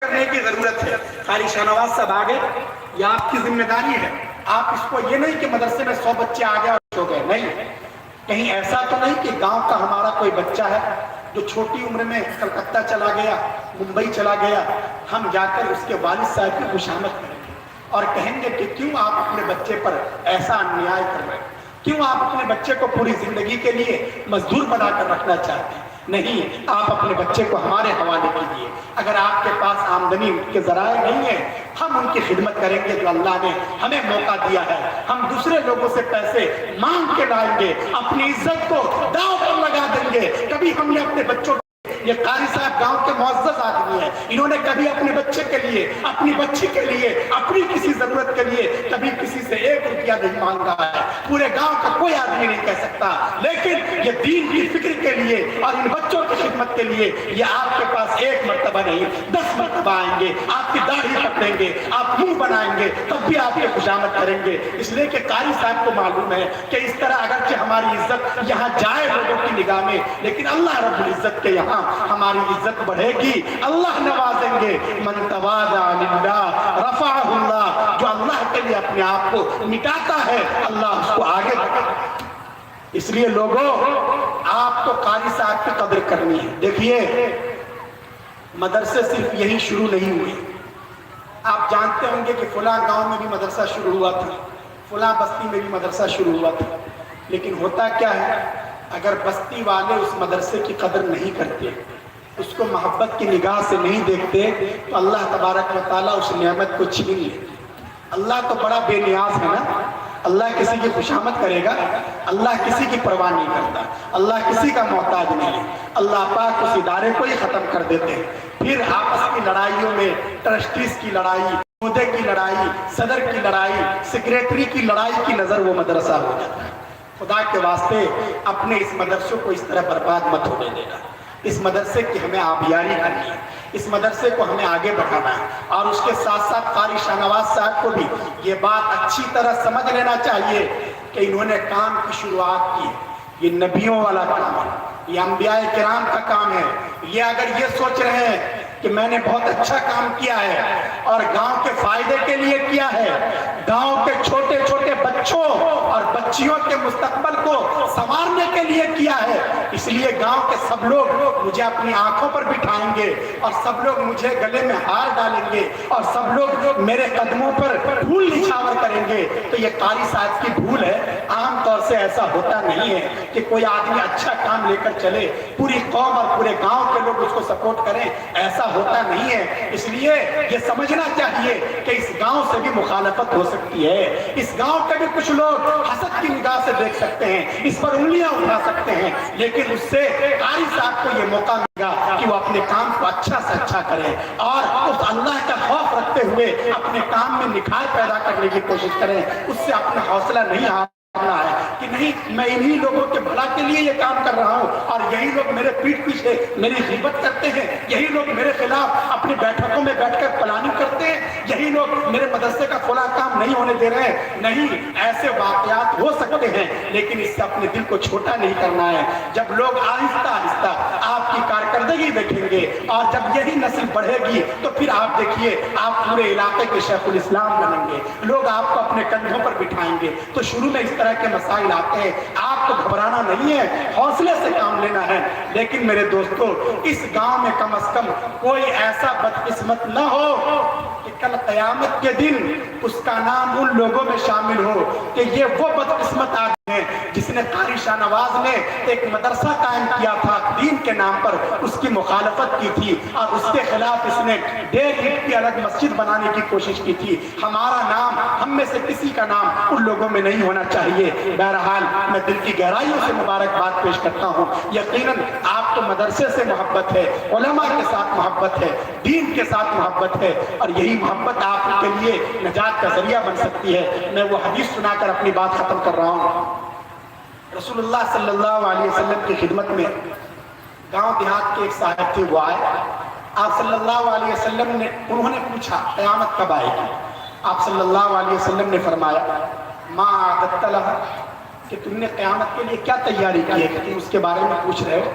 کرنے کی ضرورت ہے۔ قاری شاہنواز صاحب آگے، یہ آپ کی ذمہ داری ہے۔ آپ اس کو یہ نہیں کہ مدرسے میں 100 بچے آ گئے اور خوش ہو گئے، نہیں، کہیں ایسا تو نہیں کہ گاؤں کا ہمارا کوئی بچہ ہے جو چھوٹی عمر میں کلکتہ چلا گیا، ممبئی چلا گیا، ہم جا کر اس کے والد صاحب کی خوشامد کریں گے اور کہیں گے کہ کیوں آپ اپنے بچے پر ایسا انیائے کر رہے ہیں، کیوں آپ اپنے بچے کو پوری زندگی کے لیے مزدور بنا کر رکھنا چاہتے ہیں؟ نہیں، آپ اپنے بچے کو ہمارے حوالے کیجیے۔ اگر آپ کے پاس آمدنی کے ذرائع نہیں ہیں، ہم ان کی خدمت کریں گے جو اللہ نے ہمیں موقع دیا ہے۔ ہم دوسرے لوگوں سے پیسے مانگ کے لائیں گے، اپنی عزت کو داؤ پر لگا دیں گے۔ کبھی ہم نے اپنے بچوں، یہ قاری صاحب گاؤں کے معزز آدمی ہیں، انہوں نے کبھی اپنے بچے کے لیے، اپنی بچی کے لیے، اپنی کسی ضرورت کے لیے کبھی کسی سے 1 روپیہ نہیں مانگا ہے۔ پورے گاؤں کا کوئی آدمی نہیں کہہ سکتا، لیکن یہ دین کی فکر کے لیے اور ان بچوں کی خدمت کے لیے یہ آپ کے پاس 1 مرتبہ نہیں 10 مرتبہ آئیں گے، آپ کی داڑھی پکڑیں گے، آپ منہ بنائیں گے، تب بھی آپ کی خوشامد کریں گے۔ اس لیے کہ قاری صاحب کو معلوم ہے کہ اس طرح اگرچہ ہماری عزت یہاں جائے لوگوں کی نگاہ میں، لیکن اللہ رب العزت کے یہاں ہماری عزت بڑھے گی، اللہ نوازیں گے۔ من تواضع للہ رفعہ اللہ، جو اللہ کے لیے اپنے آپ کو مٹاتا ہے اللہ اس کو آگے بڑھاتا ہے۔ اس لیے لوگوں، آپ کو قاری صاحب کی قدر کرنی ہے۔ دیکھیے، مدرسے صرف یہی شروع نہیں ہوئے، آپ جانتے ہوں گے کہ فلاں گاؤں میں بھی مدرسہ شروع ہوا تھا، فلاں بستی میں بھی مدرسہ شروع ہوا تھا، لیکن ہوتا کیا ہے، اگر بستی والے اس مدرسے کی قدر نہیں کرتے، اس کو محبت کی نگاہ سے نہیں دیکھتے، تو اللہ تبارک و تعالیٰ اس نعمت کو چھین لیتے۔ اللہ تو بڑا بے نیاز ہے نا، اللہ کسی کی خوشامد کرے گا، اللہ کسی کی پرواہ نہیں کرتا، اللہ کسی کا محتاج نہیں ہے۔ اللہ پاک اس ادارے کو ہی ختم کر دیتے ہیں، پھر آپس کی لڑائیوں میں، ٹرسٹیز کی لڑائی، عہدے کی لڑائی، صدر کی لڑائی، سیکریٹری کی لڑائی کی نظر وہ مدرسہ ہو جاتا ہے۔ خدا کے واسطے اپنے اس مدرسے کو اس طرح برباد مت ہونے دینا۔ اس مدرسے کی ہمیں آبیاری کرنی ہے، اس مدرسے کو ہمیں آگے بڑھانا ہے، اور اس کے ساتھ ساتھ قاری شاہنواز صاحب کو بھی یہ بات اچھی طرح سمجھ لینا چاہیے کہ انہوں نے کام کی شروعات کی، یہ نبیوں والا کام ہے، یہ انبیاء کرام کا کام ہے۔ یہ اگر یہ سوچ رہے ہیں کہ میں نے بہت اچھا کام کیا ہے اور گاؤں کے فائدے کے لیے کیا ہے، گاؤں کے چھوٹے چھوٹے بچوں اور بچیوں کے مستقبل کو سنوارنے کے لیے کیا ہے، اس لیے گاؤں کے سب لوگ مجھے اپنی آنکھوں پر بٹھائیں گے اور سب لوگ مجھے گلے میں ہار ڈالیں گے اور سب لوگ میرے قدموں پر پھول نچھاور کریں گے، تو یہ قاری صاحب کی بھول ہے۔ عام طور سے ایسا ہوتا نہیں ہے کہ کوئی آدمی اچھا کام لے کر چلے، پوری قوم اور پورے گاؤں کے لوگ اس کو سپورٹ کریں، ایسا ہوتا نہیں ہے۔ اس لیے یہ سمجھنا چاہیے کہ اس گاؤں سے بھی مخالفت ہو سکتی ہے، اس گاؤں کے بھی کچھ لوگ حسد کی نگاہ سے دیکھ سکتے ہیں، اس پر انگلیاں اٹھا سکتے ہیں، لیکن اس سے قاری صاحب کو یہ موقع ملے گا کہ وہ اپنے کام کو اچھا سے اچھا کریں اور اس اللہ کا خوف رکھتے ہوئے اپنے کام میں نکھار پیدا کرنے کی کوشش کریں۔ اس سے اپنا حوصلہ نہیں ہے کہ نہیں، میں انہی لوگوں کے بھلا کے لیے یہ کام کر رہا ہوں اور یہی لوگ میرے پیٹھ پیچھے میری غیبت کرتے ہیں، یہی لوگ میرے خلاف اپنی بیٹھکوں میں بیٹھ کر پلاننگ کرتے ہیں، یہی لوگ میرے مدرسے کا فلاں کام نہیں ہونے دے رہے ہیں۔ نہیں، ایسے واقعات ہو سکتے ہیں، لیکن اس سے اپنے دل کو چھوٹا نہیں کرنا ہے۔ جب لوگ آہستہ آہستہ آپ کی کارکردگی دیکھیں گے اور جب یہی نسل بڑھے گی تو پھر آپ دیکھیے، آپ پورے علاقے کے شیخ الاسلام بنیں گے، لوگ آپ کو اپنے کندھوں پر بٹھائیں گے۔ تو شروع میں اس طرح کے مسائل آتے ہیں، آپ کو گھبرانا نہیں ہے، حوصلے سے کام لینا ہے۔ لیکن میرے دوستو، اس گاؤں میں کم از کم کوئی ایسا بدقسمت نہ ہو کہ کل قیامت کے دن اس کا نام ان لوگوں میں شامل ہو کہ یہ وہ بدقسمت آدمی ہے جس نے قاری شاہنواز نے ایک مدرسہ قائم کیا تھا، دین کے نام پر اس کی مخالفت کی تھی اور اس کے خلاف اس نے 1.5 اینٹ کی الگ مسجد بنانے کی کوشش کی تھی۔ ہمارا نام، ہم میں سے کسی کا نام ان لوگوں میں نہیں ہونا چاہیے۔ بہرحال میں دل کی گہرائیوں سے مبارکباد پیش کرتا ہوں۔ یقیناً آپ کو مدرسے سے محبت ہے، علماء کے ساتھ محبت ہے، دین کے ساتھ محبت ہے، اور یہی محبت آپ کے لیے نجات کا ذریعہ بن سکتی ہے۔ میں وہ حدیث سنا کر اپنی بات ختم کر رہا ہوں۔ رسول اللہ صلی اللہ علیہ وسلم کی خدمت میں گاؤں دیہات کے ایک صاحب تھے، وہ آئے، آپ صلی اللہ علیہ وسلم نے، انہوں نے پوچھا قیامت کب آئے گی؟ آپ صلی اللہ علیہ وسلم نے فرمایا، ما اعددت لها، کہ تم نے قیامت کے لیے کیا تیاری کی ہے کہ تم اس کے بارے میں پوچھ رہے ہو؟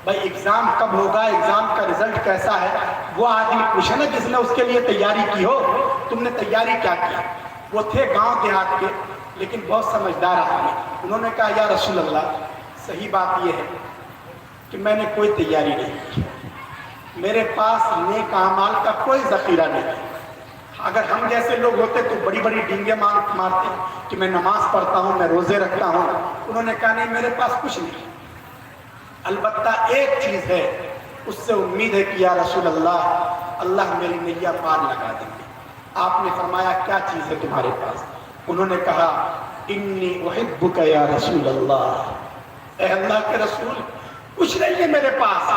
بھائی ایگزام کب ہوگا، ایگزام کا رزلٹ کیسا ہے، وہ آدمی پوچھے نا جس نے اس کے لیے تیاری کی ہو، تم نے تیاری کیا کی؟ وہ تھے گاؤں دیہات کے لیکن بہت سمجھدار آدمی، انہوں نے کہا یا رسول اللہ صحیح بات یہ ہے کہ میں نے کوئی تیاری نہیں کی، میرے پاس نیک اعمال کا کوئی ذخیرہ نہیں۔ اگر ہم جیسے لوگ ہوتے تو بڑی بڑی ڈینگیں مارتے کہ میں نماز پڑھتا ہوں، میں روزے رکھتا ہوں۔ انہوں نے کہا نہیں میرے پاس کچھ نہیں، البتہ ایک چیز ہے، اس سے امید ہے کہ یا رسول اللہ اللہ میری نیا پار لگا دیں گے۔ آپ نے فرمایا کیا چیز ہے تمہارے پاس؟ انہوں نے کہا انی احبک یا رسول اللہ، اے اللہ کے رسول کچھ نہیں ہے میرے پاس،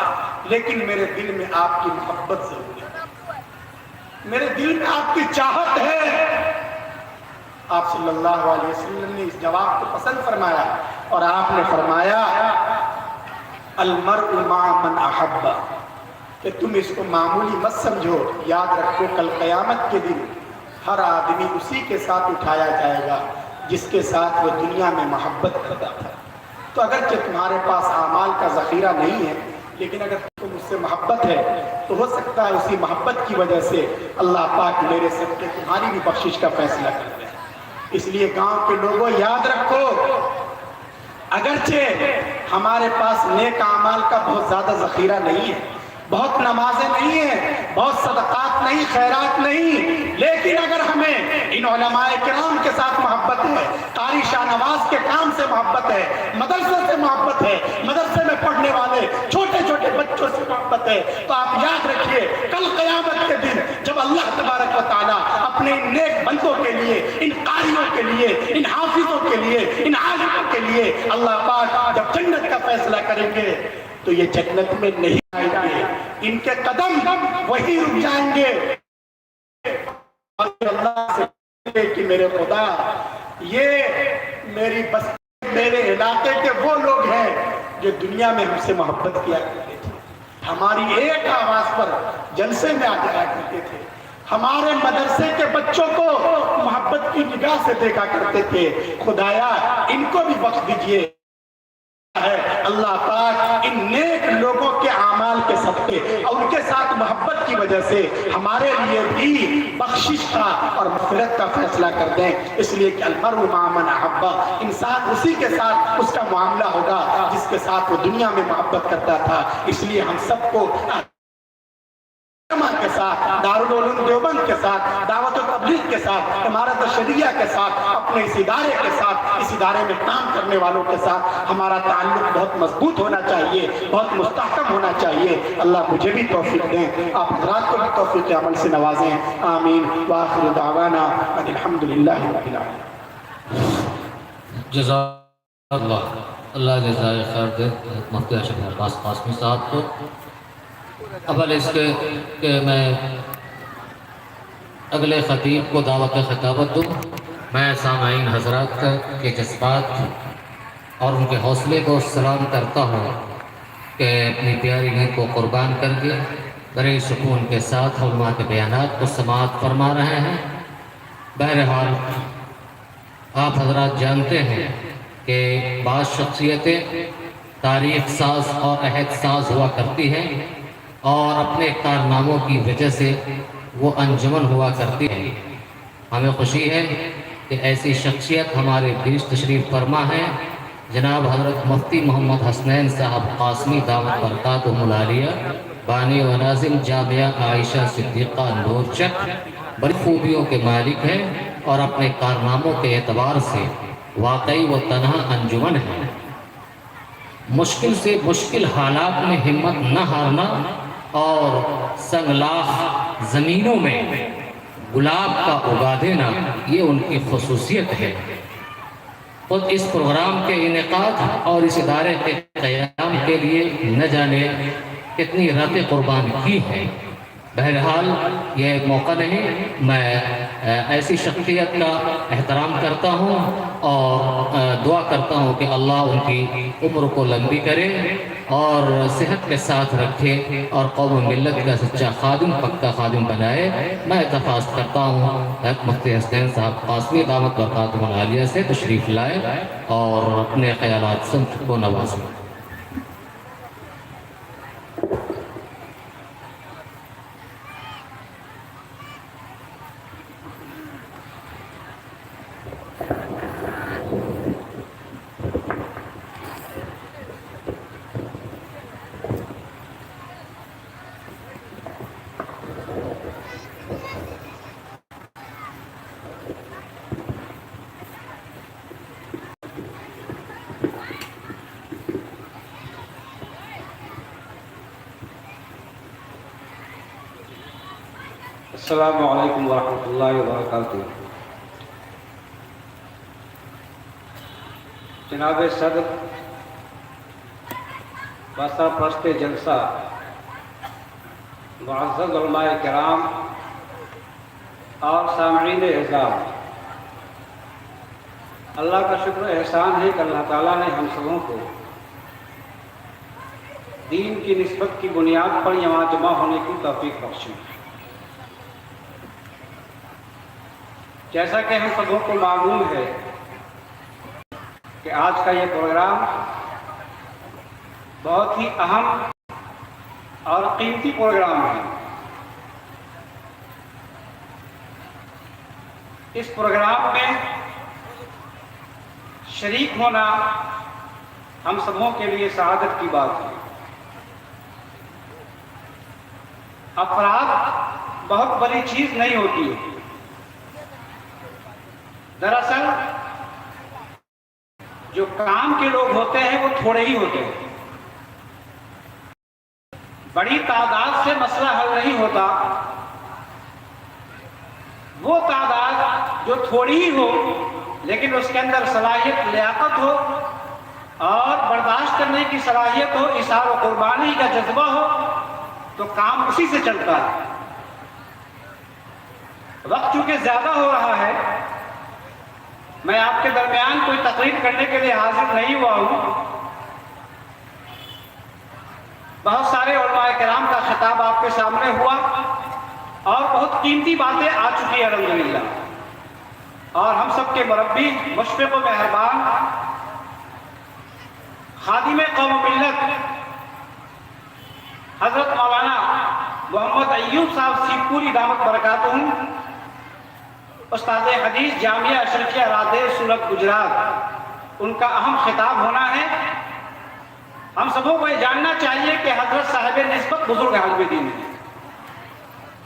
لیکن میرے دل میں آپ کی محبت ضرور ہے، میرے دل میں آپ کی چاہت ہے۔ آپ صلی اللہ علیہ وسلم نے اس جواب کو پسند فرمایا اور آپ نے فرمایا المرء مع من احب، کہ تم اس کو معمولی مت سمجھو، یاد رکھو کل قیامت کے دن ہر آدمی اسی کے ساتھ اٹھایا جائے گا جس کے ساتھ وہ دنیا میں محبت کرتا تھا۔ تو اگرچہ تمہارے پاس اعمال کا ذخیرہ نہیں ہے، لیکن اگر تم اس سے محبت ہے تو ہو سکتا ہے اسی محبت کی وجہ سے اللہ پاک میرے صدقے تمہاری بھی بخشش کا فیصلہ کر دے۔ اس لیے گاؤں کے لوگوں یاد رکھو، اگرچہ ہمارے پاس نیک اعمال کا بہت زیادہ ذخیرہ نہیں ہے، بہت نمازیں نہیں ہیں، بہت صدقات نہیں، خیرات نہیں، لیکن اگر ہمیں ان علماء کرام کے ساتھ محبت ہے، قاری شاہ نواز کے کام سے محبت ہے، مدرسے سے محبت ہے، مدرسے میں پڑھنے والے چھوٹے چھوٹے بچوں سے محبت ہے، تو آپ یاد رکھیے کل قیامت کے دن جب اللہ تبارک و تعالیٰ اپنے ان نیک بندوں کے لیے، ان قاریوں کے لیے، ان حافظوں کے لیے، ان عالموں کے لیے اللہ پاک جب جنت کا فیصلہ کریں گے تو یہ جنت میں نہیں آئیں گے، ان کے قدم وہی رک جائیں گے۔ اللہ سے کہ میرے خدا یہ میری بستی میرے علاقے کے وہ لوگ ہیں جو دنیا میں ہم سے محبت کیا کرتے تھے، ہماری ایک آواز پر جلسے میں آ جایا کرتے تھے، ہمارے مدرسے کے بچوں کو محبت کی نگاہ سے دیکھا کرتے تھے، خدایا ان کو بھی بخش دیجئے۔ اللہ پاک ان نیک لوگوں کے اعمال کے صدقے اور ان کے ساتھ محبت کی وجہ سے ہمارے لیے بھی بخشش کا اور مغفرت کا فیصلہ کر دیں، اس لیے کہ المرء مع من احب، انسان اسی کے ساتھ اس کا معاملہ ہوگا جس کے ساتھ وہ دنیا میں محبت کرتا تھا۔ اس لیے ہم سب کو کے ساتھ، دارالعلوم دیوبند کے ساتھ، دعوت و تبلیغ کے ساتھ، امارت شریعہ کے ساتھ، اپنے اس ادارے کے ساتھ، اس ادارے میں کام کرنے والوں کے ساتھ ہمارا تعلق بہت مضبوط ہونا چاہیے، بہت مستحکم ہونا چاہیے۔ اللہ مجھے بھی توفیق دیں، آپ حضرات کو بھی توفیق عمل سے نوازیں، آمین۔ وآخر دعوانا ان الحمدللہ رب العالمین۔ جزاک اللہ جزائے خیر دے مفتی اشرف عباس قاسمی صاحب کو۔ اول اس کے کہ میں اگلے خطیب کو دعوت خطابت دوں، میں سامعین حضرات کے جذبات اور ان کے حوصلے کو سلام کرتا ہوں کہ اپنی پیاری نیند کو قربان کر کے بڑے سکون کے ساتھ علماء کے بیانات کو سماعت فرما رہے ہیں۔ بہرحال آپ حضرات جانتے ہیں کہ بعض شخصیتیں تاریخ ساز اور عہد ساز ہوا کرتی ہیں اور اپنے کارناموں کی وجہ سے وہ انجمن ہوا کرتی ہے۔ ہمیں خوشی ہے کہ ایسی شخصیت ہمارے بیچ تشریف فرما ہے، جناب حضرت مفتی محمد حسنین صاحب قاسمی دامت برکاتہم العالیہ، بانی و ناظم جامعہ عائشہ صدیقہ نورچک، بڑی خوبیوں کے مالک ہیں اور اپنے کارناموں کے اعتبار سے واقعی وہ تنہا انجمن ہے۔ مشکل سے مشکل حالات میں ہمت نہ ہارنا اور سنگلاخ زمینوں میں گلاب کا اگا دینا، یہ ان کی خصوصیت ہے۔ خود اس پروگرام کے انعقاد اور اس ادارے کے قیام کے لیے نہ جانے کتنی راتیں قربان کی ہیں۔ بہرحال یہ ایک موقع نہیں، میں ایسی شخصیت کا احترام کرتا ہوں اور دعا کرتا ہوں کہ اللہ ان کی عمر کو لمبی کرے اور صحت کے ساتھ رکھے اور قوم و ملت کا سچا خادم، پکا خادم بنائے۔ میں درخواست کرتا ہوں مفتی حسنین صاحب قاسمی دامت برکاتہم العالیہ سے تشریف لائے اور اپنے خیالات سمجھ کو نوازیں۔ السلام علیکم ورحمۃ اللہ وبرکاتہ۔ جناب صدر، سرپرست جلسہ، معزز علماء کرام اور سامعین اعزاز، اللہ کا شکر احسان ہے کہ اللہ تعالیٰ نے ہم سبوں کو دین کی نسبت کی بنیاد پر یہاں جمع ہونے کی توفیق بخشی۔ جیسا کہ ہم سبوں کو معلوم ہے کہ آج کا یہ پروگرام بہت ہی اہم اور قیمتی پروگرام ہے۔ اس پروگرام میں شریک ہونا ہم سبوں کے لیے سعادت کی بات ہے۔ افراد بہت بڑی چیز نہیں ہوتی ہے، دراصل جو کام کے لوگ ہوتے ہیں وہ تھوڑے ہی ہوتے ہیں۔ بڑی تعداد سے مسئلہ حل نہیں ہوتا، وہ تعداد جو تھوڑی ہی ہو لیکن اس کے اندر صلاحیت، لیاقت ہو اور برداشت کرنے کی صلاحیت ہو، اثار و قربانی کا جذبہ ہو، تو کام اسی سے چلتا ہے۔ وقت چونکہ زیادہ ہو رہا ہے، میں آپ کے درمیان کوئی تقریر کرنے کے لیے حاضر نہیں ہوا ہوں۔ بہت سارے علماء کرام کا خطاب آپ کے سامنے ہوا اور بہت قیمتی باتیں آ چکی ہیں الحمدللہ، اور ہم سب کے مربی، مشفق و مہربان، خادم قوم و ملت حضرت مولانا محمد ایوب صاحب سیپوری دامت برکاتہم، استاد حدیث جامعہ اشرفیہ رادے سورت گجرات، ان کا اہم خطاب ہونا ہے۔ ہم سبوں کو یہ جاننا چاہیے کہ حضرت صاحب نسبت بزرگ عالم دین ہیں۔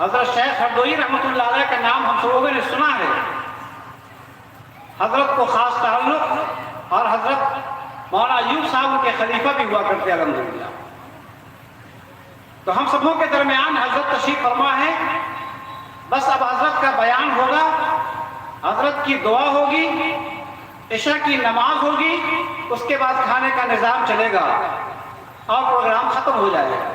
حضرت شیخ ہردوئی رحمۃ اللہ علیہ کا نام ہم سبوں نے سنا ہے۔ حضرت کو خاص تعلق، اور حضرت مولانا ایوب صاحب کے خلیفہ بھی ہوا کرتے الحمدللہ۔ تو ہم سبوں کے درمیان حضرت تشریف فرما ہے، بس اب حضرت کا بیان ہوگا، حضرت کی دعا ہوگی، عشاء کی نماز ہوگی، اس کے بعد کھانے کا نظام چلے گا اور پروگرام ختم ہو جائے گا۔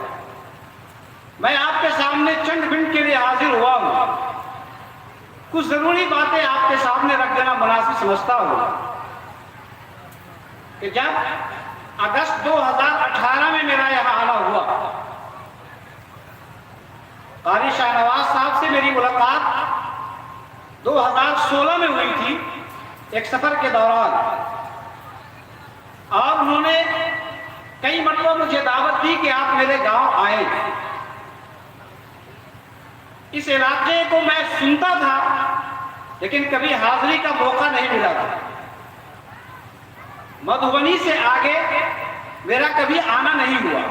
میں آپ کے سامنے چند منٹ کے لیے حاضر ہوا ہوں، کچھ ضروری باتیں آپ کے سامنے رکھ دینا مناسب سمجھتا ہوں کہ جب اگست 2018 میں میرا یہاں آنا ہوا، قاری شاہ نواز صاحب سے میری ملاقات 2016 میں ہوئی تھی ایک سفر کے دوران، اور انہوں نے کئی مرتبہ مجھے دعوت دی کہ آپ میرے گاؤں آئیں۔ اس علاقے کو میں سنتا تھا لیکن کبھی حاضری کا موقع نہیں ملا تھا۔ مدھوبنی سے آگے میرا کبھی آنا نہیں ہوا۔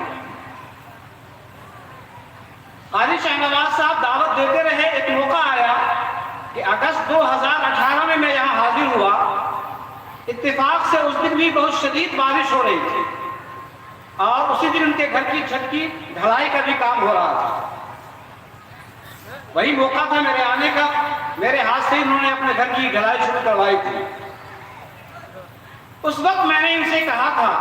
قاری شاہ نواز صاحب دعوت دیتے رہے، ایک موقع آیا کہ اگست 2018 میں میں یہاں حاضر ہوا۔ اتفاق سے اس دن بھی بہت شدید بارش ہو رہی تھی، اور اسی دن ان کے گھر کی چھت کی ڈھلائی کا بھی کام ہو رہا تھا۔ وہی موقع تھا میرے آنے کا، میرے ہاتھ سے انہوں نے اپنے گھر کی ڈھلائی شروع کروائی تھی۔ اس وقت میں نے ان سے کہا تھا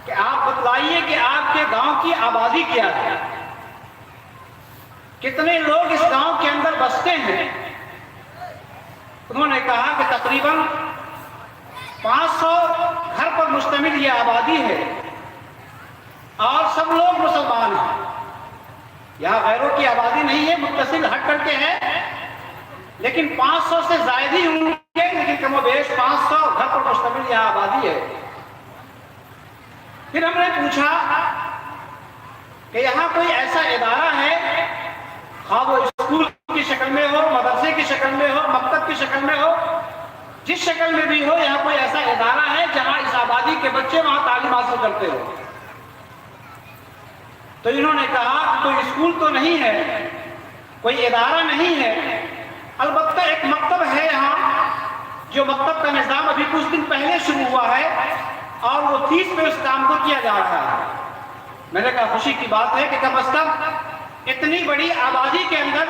کہ آپ بتلائیے کہ آپ کے گاؤں کی آبادی کیا ہے، کتنے لوگ اس گاؤں کے اندر بستے ہیں۔ انہوں نے کہا کہ تقریباً 500 گھر پر مشتمل یہ آبادی ہے، اور سب لوگ مسلمان ہیں۔ یہاں غیروں کی آبادی نہیں ہے، متصل ہٹ کر کے ہے، لیکن 500 سے زائد ہی ہوں گے، لیکن کم و بیش 500 گھر پر مشتمل یہ آبادی ہے۔ پھر ہم نے پوچھا کہ یہاں کوئی ایسا ادارہ ہے، خواہ وہ اسکول کی شکل میں ہو، مدرسے کی شکل میں ہو، مکتب کی شکل میں ہو، جس شکل میں بھی ہو، یہاں کوئی ایسا ادارہ ہے جہاں اس آبادی کے بچے وہاں تعلیم حاصل کرتے ہو؟ تو انہوں نے کہا کوئی اسکول تو نہیں ہے، کوئی ادارہ نہیں ہے، البتہ ایک مکتب ہے یہاں، جو مکتب کا نظام ابھی کچھ دن پہلے شروع ہوا ہے، اور وہ 30 پہ اس کام کو کیا جا رہا ہے۔ میں نے کہا خوشی کی بات ہے کہ کم از کم اتنی بڑی آبادی کے اندر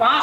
5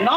9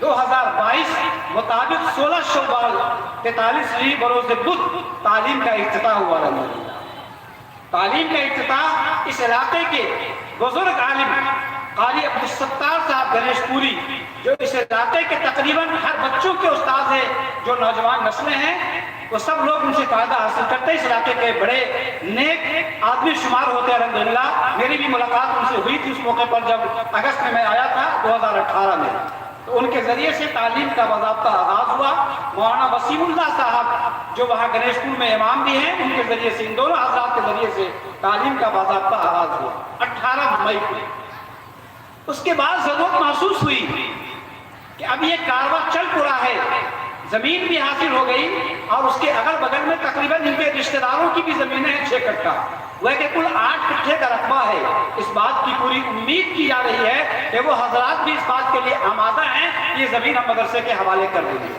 2022 مطابق 16 شوال 43 بروز بدھ تعلیم کا افتتاح ہوا الحمدللہ۔ تعلیم کا افتتاح اس علاقے کے بزرگ عالم قاری عبدالستار صاحب گنیش پوری، جو اس علاقے کے تقریباً ہر بچوں کے استاد ہیں، جو نوجوان نسلیں ہیں وہ سب لوگ ان سے فائدہ حاصل کرتے ہیں، اس علاقے کے بڑے نیک آدمی شمار ہوتے ہیں الحمدللہ۔ میری بھی ملاقات ان سے ہوئی تھی اس موقع پر جب اگست میں آیا تھا 2018 میں، تو ان کے ذریعے سے تعلیم کا باضابطہ آغاز ہوا۔ مولانا وسیم اللہ صاحب جو وہاں گنیش پور میں امام بھی ہیں، ان کے ذریعے سے، ان دونوں حضرات کے ذریعے سے تعلیم کا باضابطہ آغاز ہوا 18 مئی کو۔ اس کے بعد ضرورت محسوس ہوئی کہ اب یہ کارواں چل پڑا ہے، زمین بھی حاصل ہو گئی اور اس کے اگل بغل میں تقریباً ان کے رشتہ داروں کی بھی زمینیں ہیں 6 کٹھا، وہ کہ کل 8 کٹھے کا رقبہ ہے۔ اس بات کی پوری امید کی جا رہی ہے کہ وہ حضرات بھی اس بات کے لیے آمادہ ہیں، یہ زمین ہم مدرسے کے حوالے کر دیں گے۔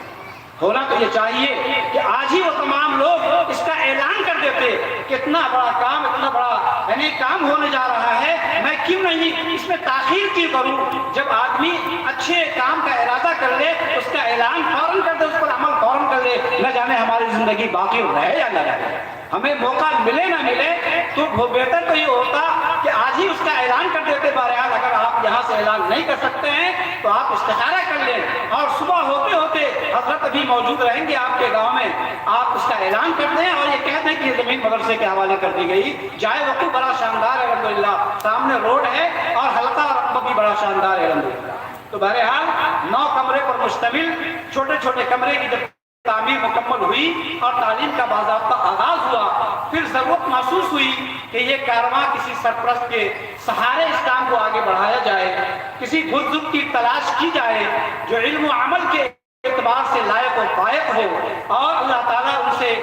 ہونا تو یہ چاہیے کہ آج ہی وہ تمام لوگ اس کا اعلان کر دیتے کہ اتنا بڑا کام، اتنا بڑا یعنی کام ہونے جا رہا ہے، میں کیوں نہیں اس میں تاخیر کیوں کروں؟ جب آدمی اچھے کام کا ارادہ کر لے، اس کا اعلان فوراً کر دے، اس پر عمل فوراً کر لے، نہ جانے ہماری زندگی باقی رہے یا نہ رہے۔ ہمیں موقع ملے نہ ملے تو وہ بہتر تو یہ ہوتا کہ آج ہی اس کا اعلان کر دیتے۔ بہرحال اگر آپ یہاں سے اعلان نہیں کر سکتے ہیں تو آپ استخارہ کر لیں، اور صبح ہوتے ہوتے حضرت ابھی موجود رہیں گے آپ کے گاؤں میں، آپ اس کا اعلان کر دیں اور یہ کہہ دیں کہ یہ زمین مدرسے کے حوالے کر دی گئی۔ جائے وقوع بڑا شاندار ہے الحمدللہ، سامنے روڈ ہے اور حلقہ رقبہ بھی بڑا شاندار ہے الحمدللہ۔ تو بہرحال 9 کمرے پر مشتمل چھوٹے چھوٹے کمرے کی جب تعمیر مکمل ہوئی اور تعلیم کا باضابطہ آغاز ہوا، پھر ضرورت محسوس ہوئی کہ یہ کارواں کسی سرپرست کے سہارے اس کام کو آگے بڑھایا جائے، کسی بزرگ کی تلاش کی جائے جو علم و عمل کے اعتبار سے لائق و فائق ہو، اور اللہ تعالیٰ ان سے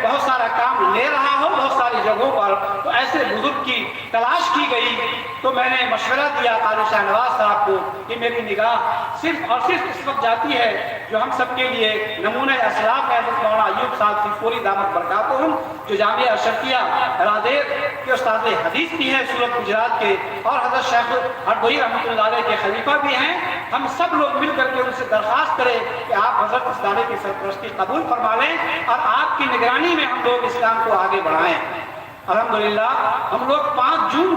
بہت سارا کام لے رہا ہو بہت ساری جگہوں پر، تو ایسے بزرگ کی تلاش کی گئی۔ تو میں نے مشورہ دیا قاری شاہ نواز صاحب کو کہ میری نگاہ صرف اور صرف اس وقت جاتی ہے جو ہم سب کے لیے نمونہ اسلاف ہے، حضرت مولانا ایوب صاحب کی پوری دامت برکاتہم، جو جامعہ اشرفیہ رادیر کے استاد حدیث بھی ہیں سورت گجرات کے، اور حضرت شیخ ہردوئی رحمۃ اللہ علیہ کے خلیفہ بھی ہیں۔ ہم سب لوگ مل کر کے ان سے درخواست کریں کہ آپ حضرت اس ادارے کی سرپرستی قبول فرما لیں اور آپ کی نگرانی میں ہم لوگ اسلام کو آگے بڑھائیں۔ الحمدللہ ہم لوگ 5 جون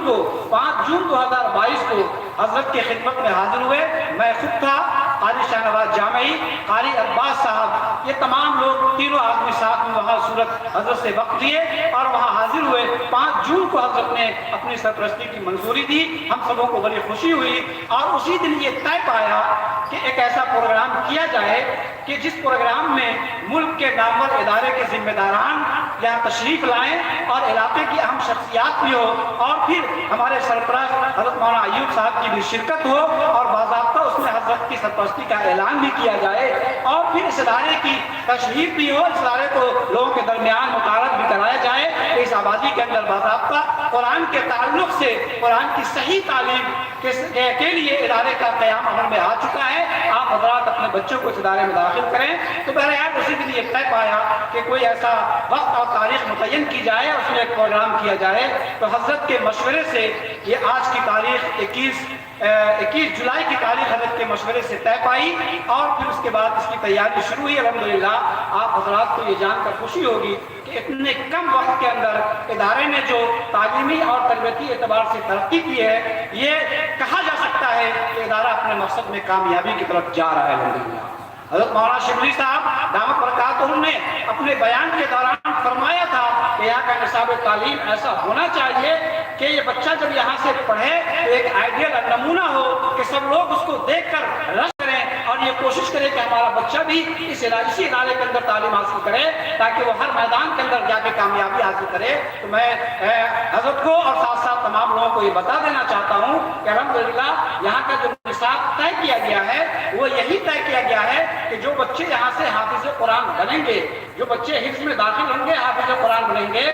2022 کو حضرت کی خدمت میں حاضر ہوئے۔ میں خود تھا، قاری شاہ نواز جامعی، قاری عباس صاحب، یہ تمام لوگ تینوں آدمی ساتھ میں وہاں صورت حضرت سے وقت لیے اور وہاں حاضر ہوئے۔ 5 جون کو حضرت نے اپنی سرپرستی کی منظوری دی، ہم سبوں کو بڑی خوشی ہوئی، اور اسی دن یہ طے پایا کہ ایک ایسا پروگرام کیا جائے کہ جس پروگرام میں ملک کے نامور ادارے کے ذمہ داران یہاں تشریف لائیں اور علاقے کی اہم شخصیات بھی ہو، اور پھر ہمارے سرپرست حضرت مولانا ایوب صاحب کی بھی شرکت ہو، اور باضابطہ اس میں حضرت کی سرپرستی کا اعلان بھی کیا جائے، اور پھر اس ادارے کی تشریف بھی ہو، اس ادارے کو لوگوں کے درمیان متعارف بھی کرایا جائے کہ اس آبادی کے اندر باضابطہ قرآن کے تعلق سے قرآن کی صحیح تعلیم کے لیے ادارے کا قیام عمل میں آ چکا ہے۔ آپ حضرات اپنے بچوں کو اس ادارے میں داخل کریں۔ تو بہرحال اسی دن یہ طے پایا کہ کوئی ایسا وقت اور تاریخ متعین کی جائے، اس میں ایک پروگرام کیا جائے۔ تو حضرت کے مشورے سے یہ آج کی تاریخ 21 جولائی کی تاریخ حضرت کے مشورے سے طے پائی، اور پھر اس کے بعد اس کی تیاری شروع ہوئی۔ الحمدللہ آپ حضرات کو یہ جان کر خوشی ہوگی کہ اتنے کم وقت کے اندر ادارے نے جو تعلیمی اور تربیتی اعتبار سے ترقی کی ہے، یہ کہا جا سکتا ہے کہ ادارہ اپنے مقصد میں کامیابی کی طرف جا رہا ہے الحمدللہ۔ حضرت مولانا شبلی صاحب دامت برکاتہم نے اپنے بیان کے دوران فرمایا تھا کہ یہاں کا نصاب تعلیم ایسا ہونا چاہیے کہ یہ بچہ جب یہاں سے پڑھے تو ایک آئیڈیل نمونہ ہو کہ سب لوگ اس کو دیکھ کر رش کریں اور یہ کوشش کرے کہ ہمارا بچہ بھی اسی ادارے کے اندر تعلیم حاصل کرے تاکہ وہ ہر میدان کے اندر جا کے کامیابی حاصل کرے۔ تو میں حضرت کو اور ساتھ ساتھ تمام لوگوں کو یہ بتا دینا چاہتا ہوں کہ الحمدللہ یہاں کا جو نصاب طے کیا گیا ہے وہ یہی طے کیا گیا ہے کہ جو بچے یہاں سے حافظ قرآن بنیں گے، جو بچے حفظ میں داخل ہوں گے حافظ قرآن بنیں گے،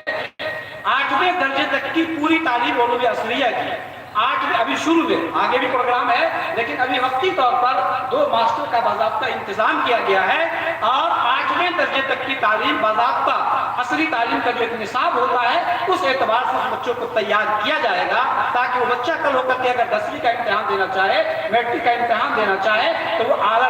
8ویں درجے تک کی پوری تعلیم علوم اصلیہ کی، 8ویں ابھی شروع میں، آگے بھی پروگرام ہے لیکن ابھی وقتی طور پر 2 ماسٹر کا باضابطہ انتظام کیا گیا ہے، اور 8ویں درجے تک کی تعلیم باضابطہ عصری تعلیم کا جو ایک نصاب ہوتا ہے اس اعتبار سے اس بچوں کو تیار کیا جائے گا تاکہ وہ بچہ کل ہو کر کے اگر 10ویں کا امتحان دینا چاہے، میٹرک کا امتحان دینا چاہے تو وہ اعلیٰ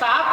7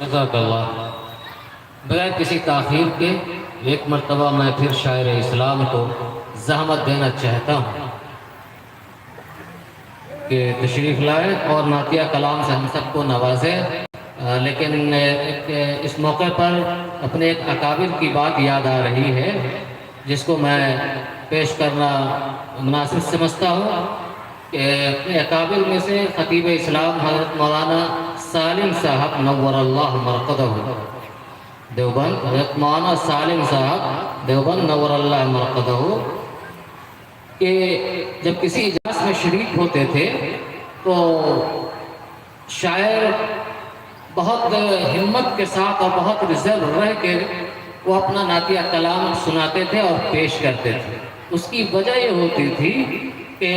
جزاک اللہ۔ بغیر کسی تاخیر کے ایک مرتبہ میں پھر شاعر اسلام کو زحمت دینا چاہتا ہوں کہ تشریف لائے اور نعتیہ کلام سے ہم سب کو نوازے، لیکن اس موقع پر اپنے ایک اکابر کی بات یاد آ رہی ہے جس کو میں پیش کرنا مناسب سمجھتا ہوں کہ اپنے اکابر میں سے خطیب اسلام حضرت مولانا سالم صاحب نور اللہ مرقدہ دیوبند، حضرت مولانا سالم صاحب دیوبند نور اللہ مرقدہ کہ جب کسی اجلاس میں شریک ہوتے تھے تو شاعر بہت ہمت کے ساتھ اور بہت ریزرو رہ کے وہ اپنا نعتیہ کلام سناتے تھے اور پیش کرتے تھے۔ اس کی وجہ یہ ہوتی تھی کہ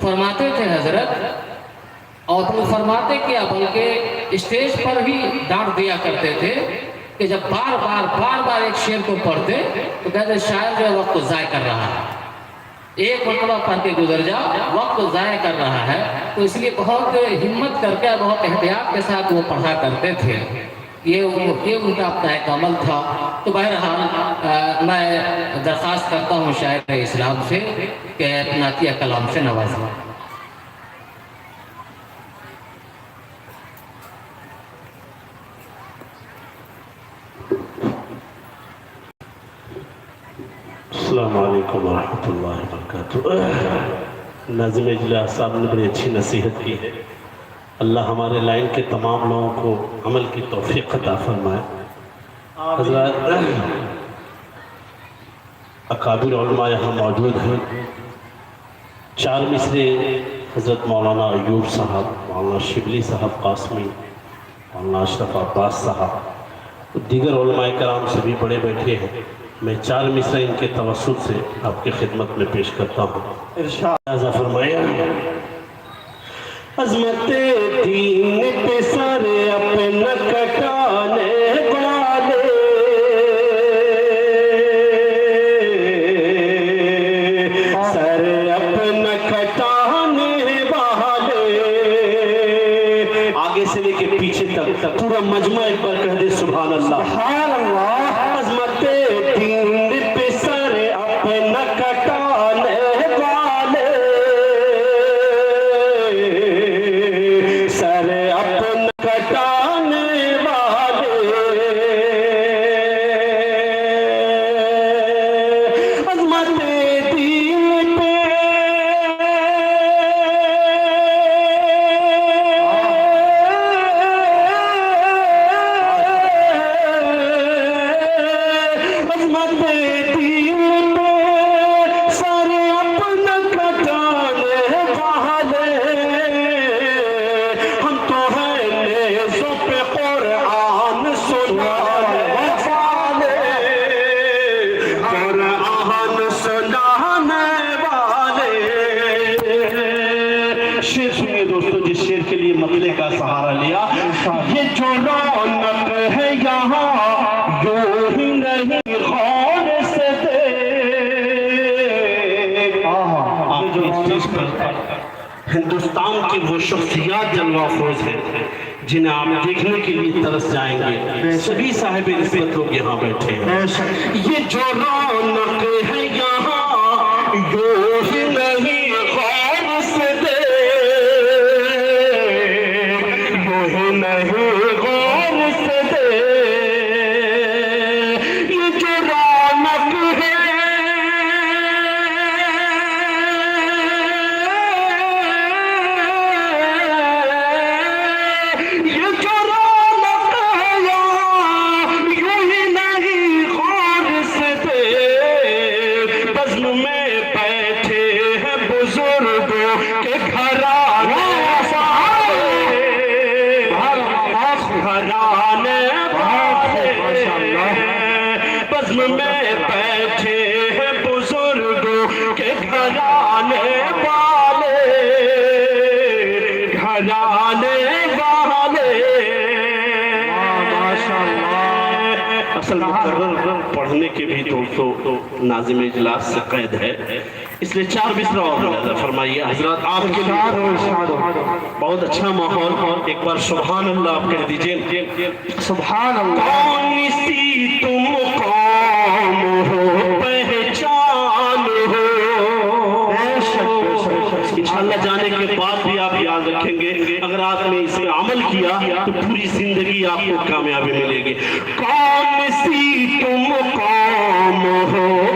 فرماتے تھے حضرت، اور وہ فرماتے کیا بلکہ اسٹیج پر ہی ڈانٹ دیا کرتے تھے کہ جب بار بار ایک شعر کو پڑھتے تو کہتے شاعر جو ہے وقت کو ضائع کر رہا ہے، ایک مرتبہ پڑھ کے گزر جا، وقت کو ضائع کر رہا ہے۔ تو اس لیے بہت ہمت کر کے بہت احتیاط کے ساتھ وہ پڑھا کرتے تھے۔ یہ ان کا اپنا ایک عمل تھا۔ تو بہرحال میں درخواست کرتا ہوں شاعر اسلام سے کہ نعتیہ کلام سے نوازیں۔ السلام علیکم ورحمۃ اللہ وبرکاتہ۔ ناظم اجلاس صاحب نے بڑی اچھی نصیحت کی ہے۔ اللہ ہمارے لائن کے تمام لوگوں کو عمل کی توفیق عطا فرمائے۔ حضرات اکابر علماء یہاں موجود ہیں۔ 4 مصرے حضرت مولانا ایوب صاحب، مولانا شبلی صاحب قاسمی، مولانا اشرف عباس صاحب، دیگر علماء کرام سبھی بڑے بیٹھے ہیں۔ میں 4 مصرے ان کے توسط سے آپ کی خدمت میں پیش کرتا ہوں۔ ارشاد فرمایا، عظمت دین پہ سر اپنا کٹانے والے، سر اپنا کٹانے والے، آگے سے لے کے پیچھے تک پورا مجمع ایک بار کہہ دے سبحان اللہ۔ سبحان اللہ۔ عظمت دین پہ سر اپنا کٹانے والے، سر اپنا کٹانے والے، عظمت دین پہ کا سہارا لیا، یہ جو رونق ہے یہاں یوں ہی نہیں غور سے دیکھ۔ آپ اس چیز پر ہندوستان کی وہ شخصیات جلوہ افروز ہیں جنہیں آپ دیکھنے کے لیے ترس جائیں گے۔ سبھی صاحب نسبت لوگ یہاں بیٹھے ہیں۔ یہ جو رونق ہے یہاں یوں ہی نہیں غور سے نہیں غور سے دے، یہ جو رونق ہے یہ جو رونق ہے یہاں یوں ہی نہیں غور سے دے، بزم میں بیٹھے ہیں بزرگوں کے گھرانے، گھرانے بزم میں بیٹھے ہیں بزرگوں کے گھرانے والے، گھرانے والے، اصل مقرر پڑھنے کے بھی تو ناظم اجلاس سے قید ہے، اس لیے 4 مصرع اور ملاحظہ فرمائیے حضرات آپ کے لیے بہت اچھا ماحول. ایک بار سبحان اللہ آپ کہہ دیجئے. سبحان اللہ. کون سی تم قوم ہو پہچان ہو، انشاءاللہ جانے کے بعد بھی آپ یاد رکھیں گے، اگر آپ نے اس پہ عمل کیا تو پوری زندگی آپ کو کامیابی ملے گی. کون سی تم قوم ہو